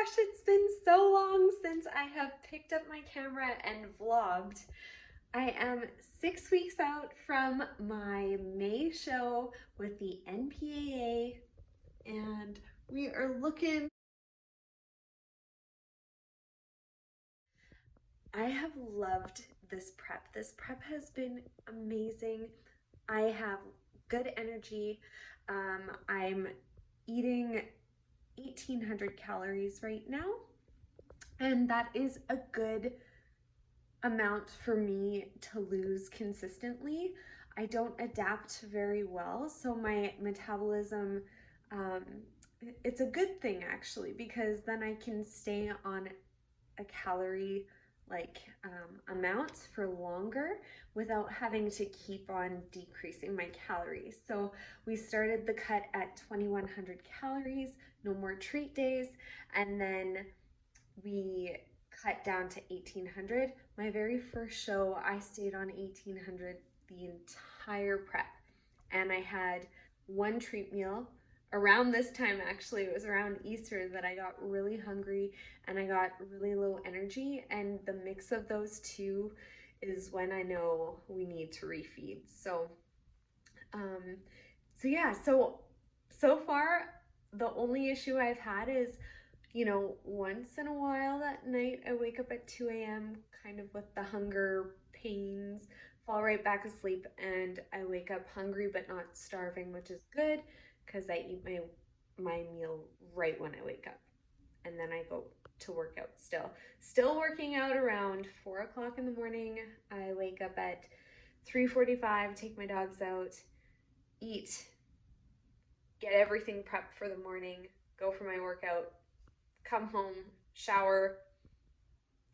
gosh, it's been so long since I have picked up my camera and vlogged. I am 6 weeks out from my May show with the NPAA, and we are looking. I have loved this prep. This prep has been amazing. I have good energy. I'm eating 1,800 calories right now, and that is a good amount for me to lose consistently. I don't adapt very well, so my metabolism, um, it's a good thing actually, because then I can stay on a calorie amount for longer without having to keep on decreasing my calories. So we started the cut at 2,100 calories, no more treat days, and then we cut down to 1,800. My very first show, I stayed on 1,800 the entire prep, and I had one treat meal. Around this time, actually, it was around Easter that I got really hungry and I got really low energy, and the mix of those two is when I know we need to refeed. So far the only issue I've had is, once in a while at night I wake up at 2 a.m. kind of with the hunger pains, fall right back asleep, and I wake up hungry but not starving, which is good because I eat my meal right when I wake up, and then I go to work out still working out around 4 o'clock in the morning. I wake up at 3:45, take my dogs out, eat, get everything prepped for the morning, go for my workout, come home, shower,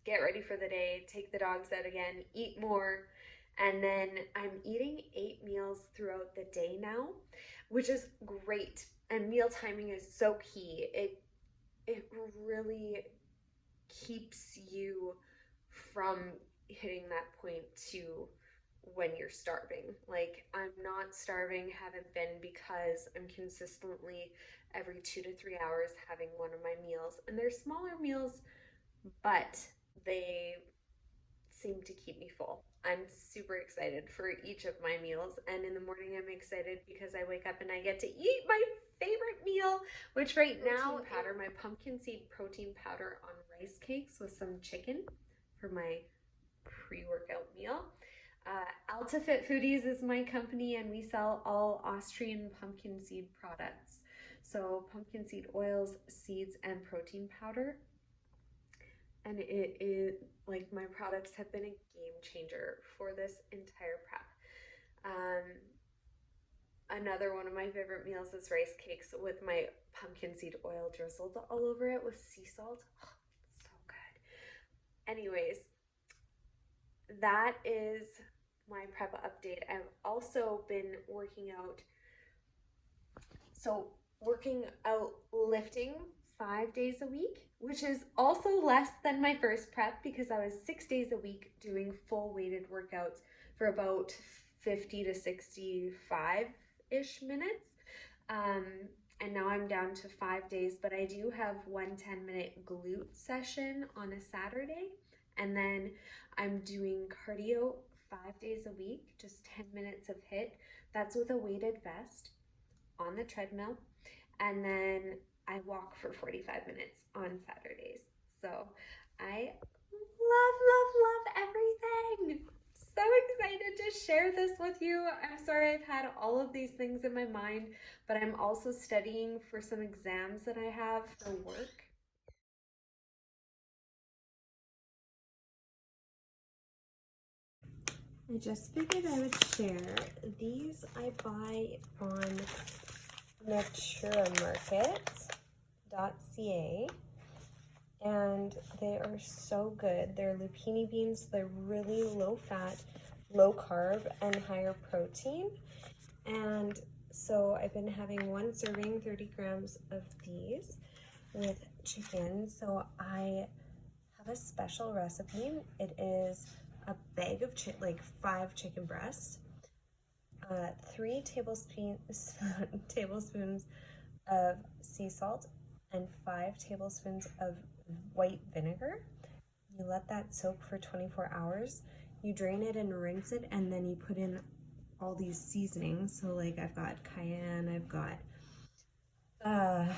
get ready for the day, take the dogs out again, eat more, and then I'm eating 8 meals throughout the day now, which is great. And meal timing is so key. It really keeps you from hitting that point to when you're starving. Like, I'm not starving, haven't been, because I'm consistently every 2 to 3 hours having one of my meals. And they're smaller meals, but they seem to keep me full. I'm super excited for each of my meals, and in the morning I'm excited because I wake up and I get to eat my favorite meal, which right now powder, my pumpkin seed protein powder on rice cakes with some chicken for my pre-workout meal. AltaFitFoodies is my company, and we sell all Austrian pumpkin seed products. So pumpkin seed oils, seeds, and protein powder. And it is, like, my products have been a game changer for this entire prep. Another one of my favorite meals is rice cakes with my pumpkin seed oil drizzled all over it with sea salt. Oh, so good. Anyways, that is my prep update. I've also been working out lifting 5 days a week, which is also less than my first prep because I was 6 days a week doing full weighted workouts for about 50 to 65-ish minutes. And now I'm down to 5 days, but I do have one 10-minute glute session on a Saturday. And then I'm doing cardio 5 days a week, just 10 minutes of HIIT. That's with a weighted vest on the treadmill. And then I walk for 45 minutes on Saturdays. So I love everything. So excited to share this with you. I'm sorry I've had all of these things in my mind, but I'm also studying for some exams that I have for work. I just figured I would share. These I buy on naturamarket.ca, and they are so good. They're lupini beans. They're really low fat, low carb, and higher protein. And so I've been having one serving, 30 grams of these with chicken. So I have a special recipe. It is a bag of 5 chicken breasts, 3 tablespoons of sea salt, and 5 tablespoons of white vinegar. You let that soak for 24 hours. You drain it and rinse it, and then you put in all these seasonings. So like I've got cayenne, I've got, oh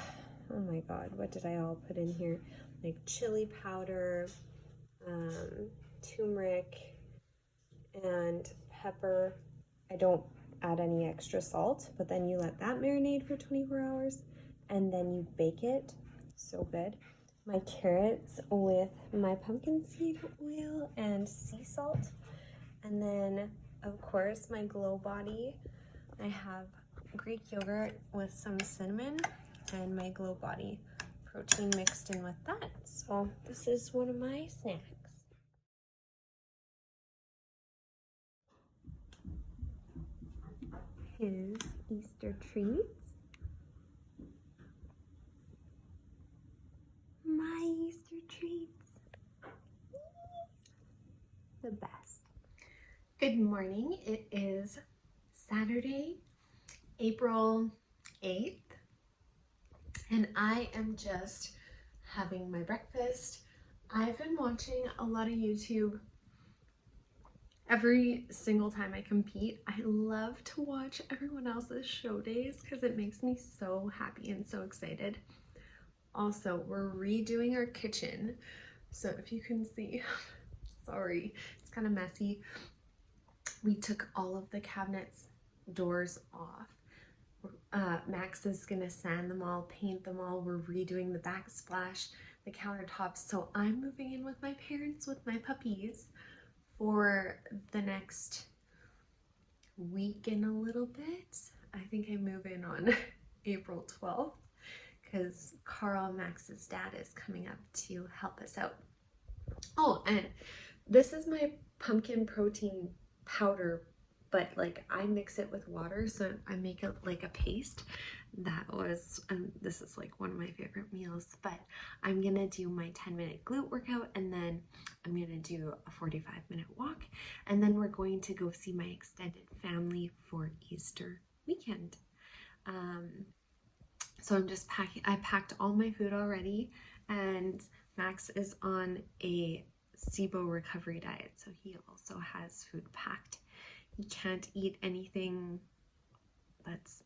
my God, what did I all put in here? Like chili powder, turmeric, and pepper. I don't add any extra salt, but then you let that marinate for 24 hours and then you bake it. So good. My carrots with my pumpkin seed oil and sea salt. And then, of course, my Glow Body. I have Greek yogurt with some cinnamon and my Glow Body protein mixed in with that. So this is one of my snacks. His Easter treats. My Easter treats. The best. Good morning. It is Saturday, April 8th, and I am just having my breakfast. I've been watching a lot of YouTube every single time I compete. I love to watch everyone else's show days because it makes me so happy and so excited. Also, we're redoing our kitchen. So if you can see, sorry, it's kind of messy. We took all of the cabinets doors off. Max is gonna sand them all, paint them all. We're redoing the backsplash, the countertops. So I'm moving in with my parents with my puppies for the next week and a little bit. I think I move in on April 12th because Carl, Max's dad, is coming up to help us out. Oh, and this is my pumpkin protein powder, but like I mix it with water, so I make it like a paste. That was, this is like one of my favorite meals, but I'm gonna do my 10-minute glute workout, and then I'm gonna do a 45-minute walk, and then we're going to go see my extended family for Easter weekend. So I'm just packing. I packed all my food already, and Max is on a SIBO recovery diet, so he also has food packed. He can't eat anything that's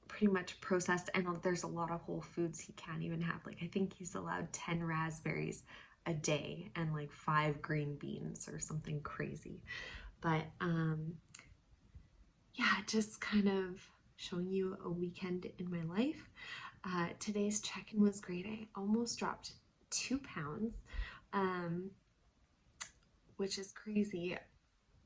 pretty much processed, and there's a lot of whole foods he can't even have. Like I think he's allowed 10 raspberries a day and like 5 green beans or something crazy. But yeah, just kind of showing you a weekend in my life. Today's check-in was great. I almost dropped 2 pounds, which is crazy.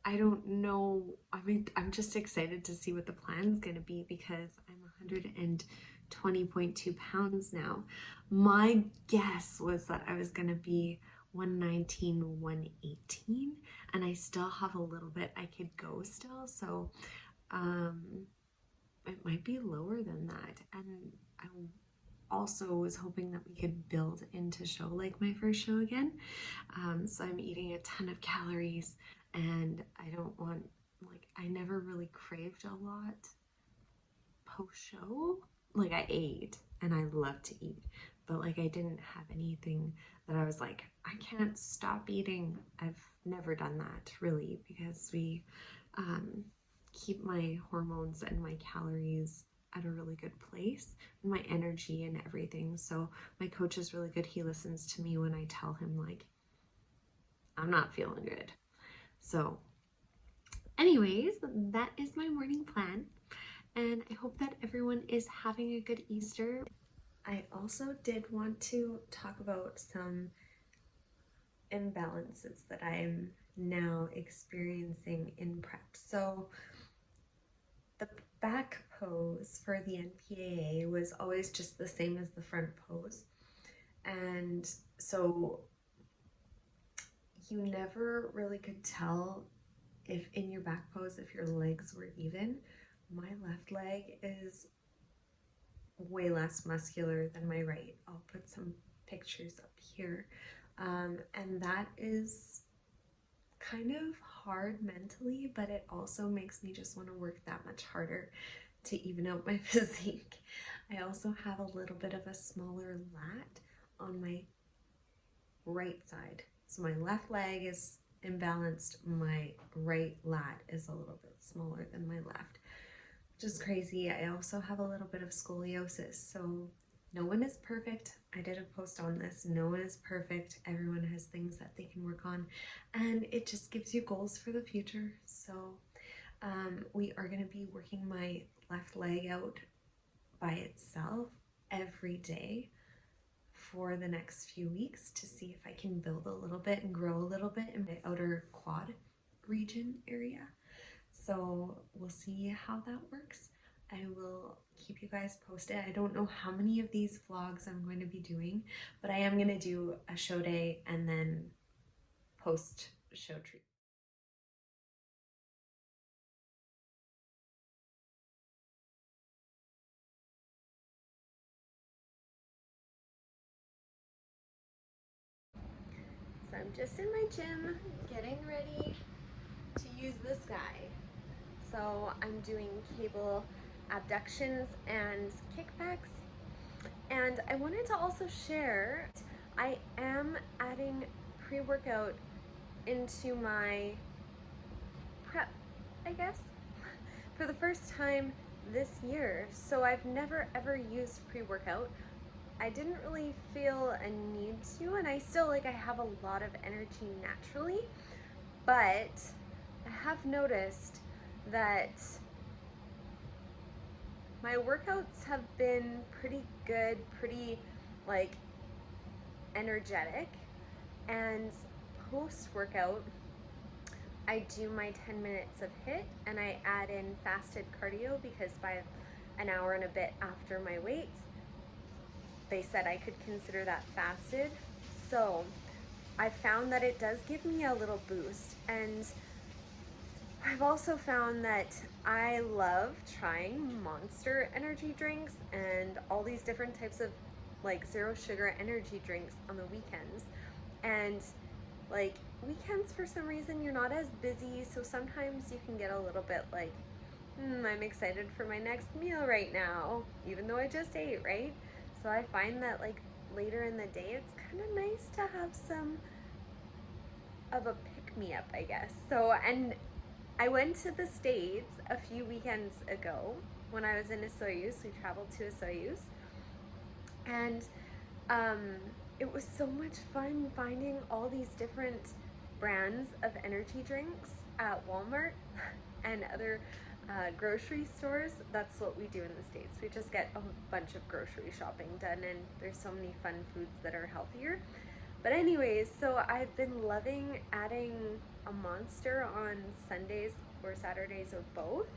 I don't know. I mean, I'm just excited to see what the plan's going to be because I'm 120.2 pounds now. My guess was that I was going to be 119, 118, and I still have a little bit I could go still. So, it might be lower than that. And I also was hoping that we could build into show like my first show again. So I'm eating a ton of calories, and I don't want, like, I never really craved a lot post-show. Like I ate and I love to eat, but like I didn't have anything that I was like, I can't stop eating. I've never done that really because we keep my hormones and my calories at a really good place, and my energy and everything. So my coach is really good. He listens to me when I tell him like I'm not feeling good. So anyways, that is my morning plan, and I hope that everyone is having a good Easter. I also did want to talk about some imbalances that I'm now experiencing in prep. So the back pose for the NPAA was always just the same as the front pose. And so you never really could tell if in your back pose, if your legs were even. My left leg is way less muscular than my right. I'll put some pictures up here. And that is kind of hard mentally, but it also makes me just want to work that much harder to even out my physique. I also have a little bit of a smaller lat on my right side. So my left leg is imbalanced, my right lat is a little bit smaller than my left, which is crazy. I also have a little bit of scoliosis, so no one is perfect. I did a post on this. No one is perfect. Everyone has things that they can work on, and it just gives you goals for the future. So we are going to be working my left leg out by itself every day for the next few weeks to see if I can build a little bit and grow a little bit in my outer quad region area. So we'll see how that works. I will keep you guys posted. I don't know how many of these vlogs I'm going to be doing, but I am going to do a show day and then post show treat. So I'm just in my gym getting ready to use this guy. So I'm doing cable abductions and kickbacks. And I wanted to also share, I am adding pre-workout into my prep, I guess, for the first time this year. So I've never ever used pre-workout. I didn't really feel a need to, and I still I have a lot of energy naturally, but I have noticed that my workouts have been pretty good, pretty energetic, and post-workout I do my 10 minutes of HIIT and I add in fasted cardio, because by an hour and a bit after my weights, they said I could consider that fasted. So I found that it does give me a little boost, and I've also found that I love trying Monster energy drinks and all these different types of zero sugar energy drinks on the weekends. And weekends, for some reason, you're not as busy, so sometimes you can get a little bit I'm excited for my next meal right now, even though I just ate, right? So I find that later in the day, it's kind of nice to have some of a pick-me-up, I guess. So, and I went to the States a few weekends ago when I was in Soyuz. We traveled to Soyuz, and it was so much fun finding all these different brands of energy drinks at Walmart and other grocery stores. That's what we do in the States. We just get a bunch of grocery shopping done, and there's so many fun foods that are healthier. But anyways, so I've been loving adding a Monster on Sundays or Saturdays or both.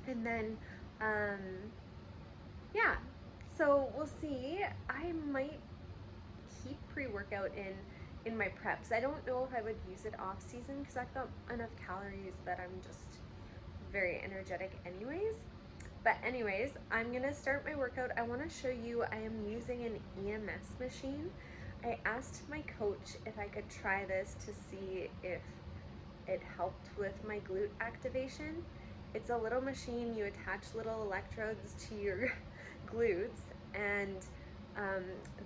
And then, yeah, so we'll see. I might keep pre-workout in my preps. I don't know if I would use it off season, because I've got enough calories that I'm just very energetic anyways. But anyways, I'm gonna start my workout. I want to show you, I am using an EMS machine. I asked my coach if I could try this to see if it helped with my glute activation. It's a little machine. You attach little electrodes to your glutes, and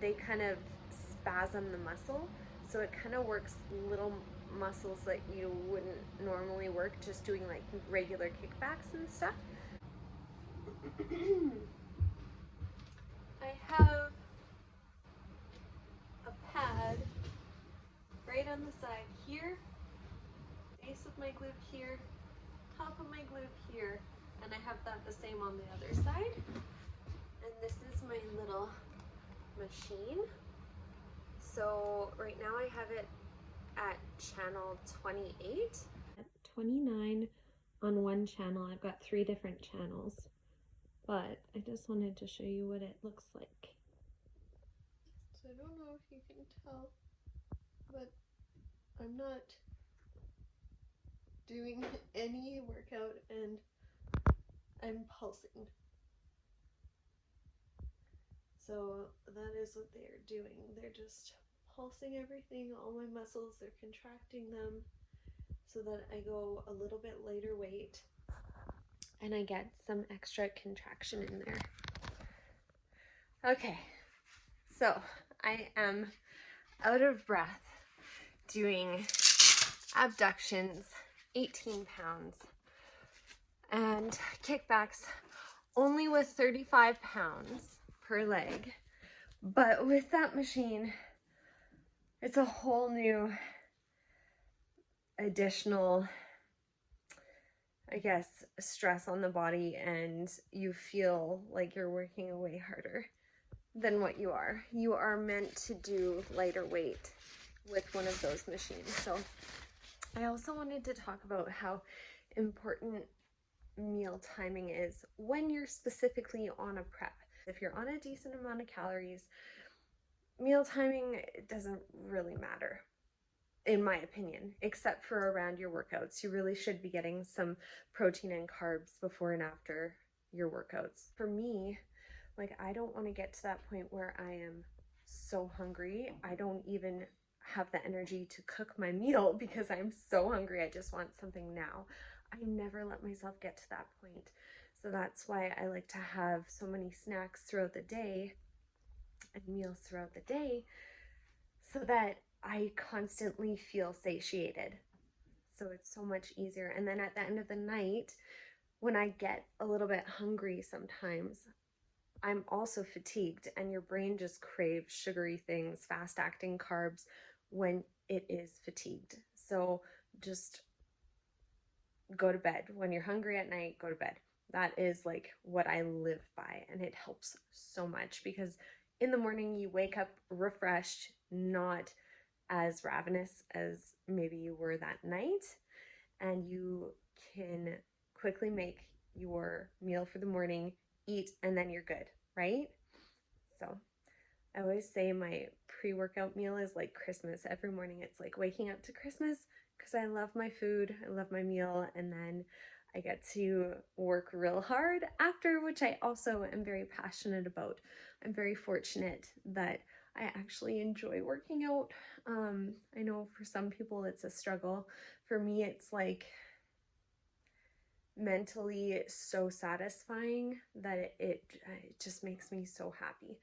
they kind of spasm the muscle. So it kind of works little muscles that you wouldn't normally work just doing regular kickbacks and stuff. I have a pad right on the side here, base of my glute here, top of my glute here, and I have that the same on the other side. And this is my little machine. So right now I have it at channel 28. At 29 on one channel. I've got 3 different channels, but I just wanted to show you what it looks like. So I don't know if you can tell, but I'm not doing any workout and I'm pulsing. So that is what they are doing. They're just pulsing everything, all my muscles, they're contracting them so that I go a little bit lighter weight and I get some extra contraction in there. Okay, so I am out of breath doing abductions, 18 pounds, and kickbacks only with 35 pounds per leg. But with that machine, it's a whole new additional, I guess, stress on the body, and you feel like you're working way harder than what you are. You are meant to do lighter weight with one of those machines. So I also wanted to talk about how important meal timing is when you're specifically on a prep. If you're on a decent amount of calories, meal timing doesn't really matter, in my opinion, except for around your workouts. You really should be getting some protein and carbs before and after your workouts. For me, like, I don't want to get to that point where I am so hungry I don't even have the energy to cook my meal because I'm so hungry. I just want something now. I never let myself get to that point. So that's why I like to have so many snacks throughout the day and meals throughout the day, so that I constantly feel satiated. So it's so much easier. And then at the end of the night, when I get a little bit hungry sometimes, I'm also fatigued, and your brain just craves sugary things, fast-acting carbs when it is fatigued. So just go to bed. When you're hungry at night, go to bed. That is like what I live by, and it helps so much because in the morning you wake up refreshed, not as ravenous as maybe you were that night, and you can quickly make your meal for the morning, eat, and then you're good, right? So I always say my pre-workout meal is like Christmas. Every morning it's like waking up to Christmas because I love my food, I love my meal, and then I get to work real hard after, which I also am very passionate about. I'm very fortunate that I actually enjoy working out. I know for some people it's a struggle. For me, it's like mentally so satisfying that it just makes me so happy.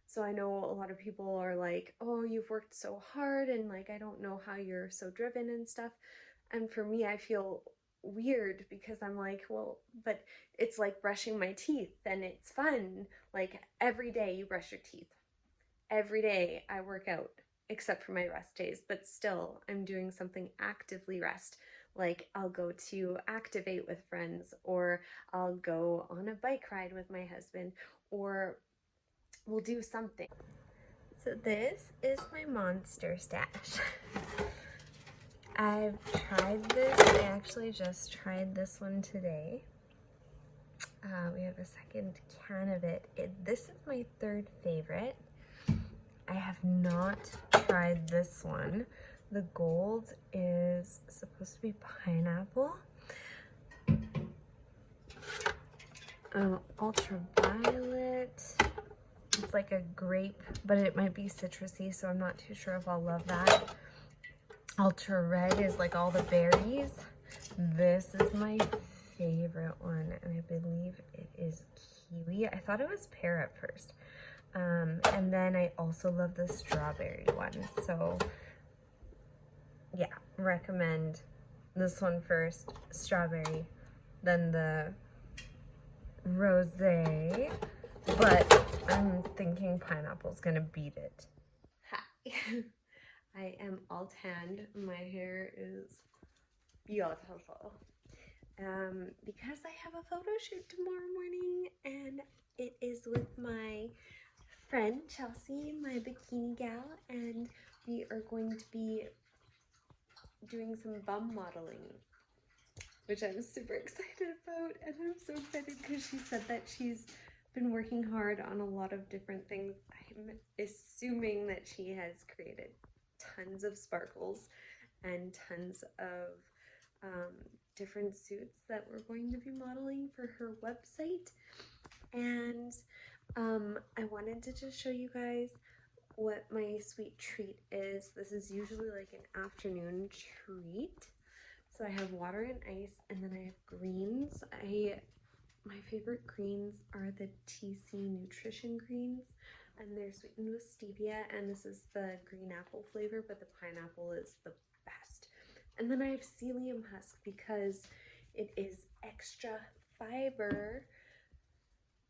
So I know a lot of people are like, oh, you've worked so hard, and like, I don't know how you're so driven and stuff. And for me, I feel weird because I'm like, well, but it's like brushing my teeth, and it's fun. Like, every day you brush your teeth. Every day I work out, except for my rest days, but still I'm doing something actively rest. Like, I'll go to Activate with friends, or I'll go on a bike ride with my husband, or we'll do something. So this is my Monster stash. I've tried this. I actually just tried this one today. We have a second can of it. This is my third favorite. I have not tried this one. The gold is supposed to be pineapple. Ultraviolet. It's like a grape, but it might be citrusy, so I'm not too sure if I'll love that. Ultra red is like all the berries. This is my favorite one, and I believe it is kiwi. I thought it was pear at first. And then I also love the strawberry one. So yeah, recommend this one first, strawberry, then the rosé, but I'm thinking pineapple's gonna beat it. Hi. I am all tanned. My hair is beautiful. Because I have a photo shoot tomorrow morning, and it is with my friend Chelsea, my bikini gal, and we are going to be doing some bum modeling, which I'm super excited about. And I'm so excited because she said that she's been working hard on a lot of different things. I'm assuming that she has created tons of sparkles and tons of different suits that we're going to be modeling for her website. And I wanted to just show you guys what my sweet treat is. This is usually like an afternoon treat. So I have water and ice, and then I have greens. I my favorite greens are the TC Nutrition greens, and they're sweetened with stevia, and this is the green apple flavor, but the pineapple is the best. And then I have psyllium husk because it is extra fiber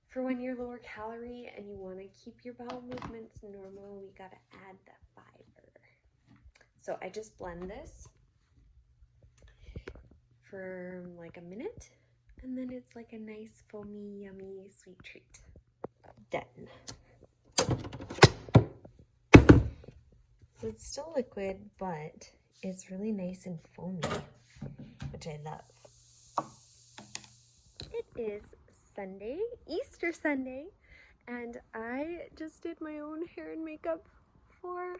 for when you're lower calorie and you want to keep your bowel movements normal. We gotta add the fiber. So I just blend this for like a minute, and then it's like a nice foamy, yummy, sweet treat. Done. So it's still liquid, but it's really nice and foamy, which I love. It is Sunday, Easter Sunday, and I just did my own hair and makeup for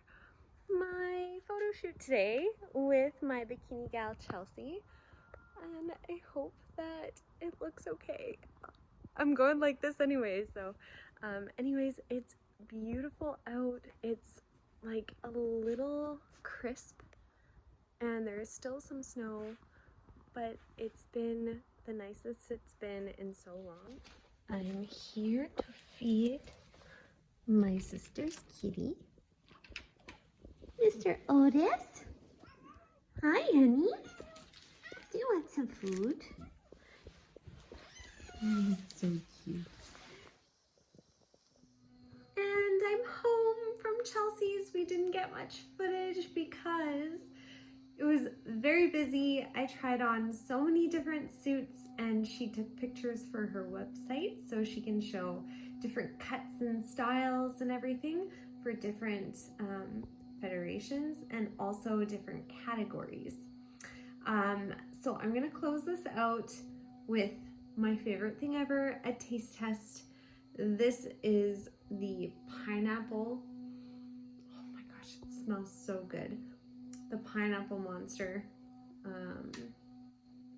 my photo shoot today with my bikini gal Chelsea, and I hope that it looks okay. I'm going like this anyways, so anyways, it's beautiful out. It's like a little crisp and there is still some snow, but it's been the nicest it's been in so long. I'm here to feed my sister's kitty, Mr. Otis. Hi, honey. Do you want some food? Oh, so cute. And I'm home from Chelsea's. We didn't get much footage because it was very busy. I tried on so many different suits and she took pictures for her website so she can show different cuts and styles and everything for different federations and also different categories. So I'm gonna close this out with my favorite thing ever, a taste test. This is the pineapple. Oh my gosh, it smells so good. The pineapple monster,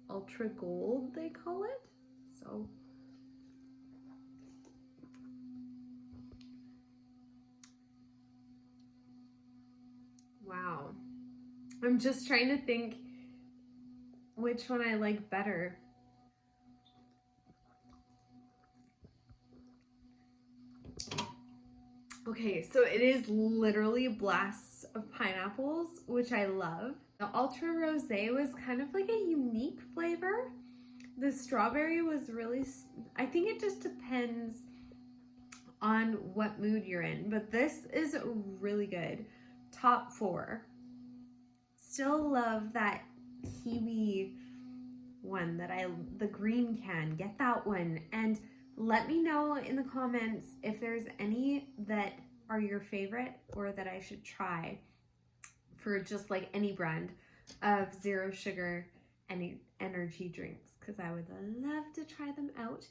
ultra gold they call it. So wow, I'm just trying to think which one I like better. Okay, so it is literally blasts of pineapples, which I love. The Ultra Rosé was kind of like a unique flavor. The strawberry was really, I think it just depends on what mood you're in, but this is really good. Top 4. Still love that kiwi one the green can. Get that one. And let me know in the comments if there's any that are your favorite or that I should try for just like any brand of zero sugar energy drinks, because I would love to try them out.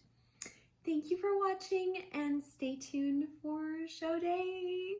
Thank you for watching and stay tuned for show day.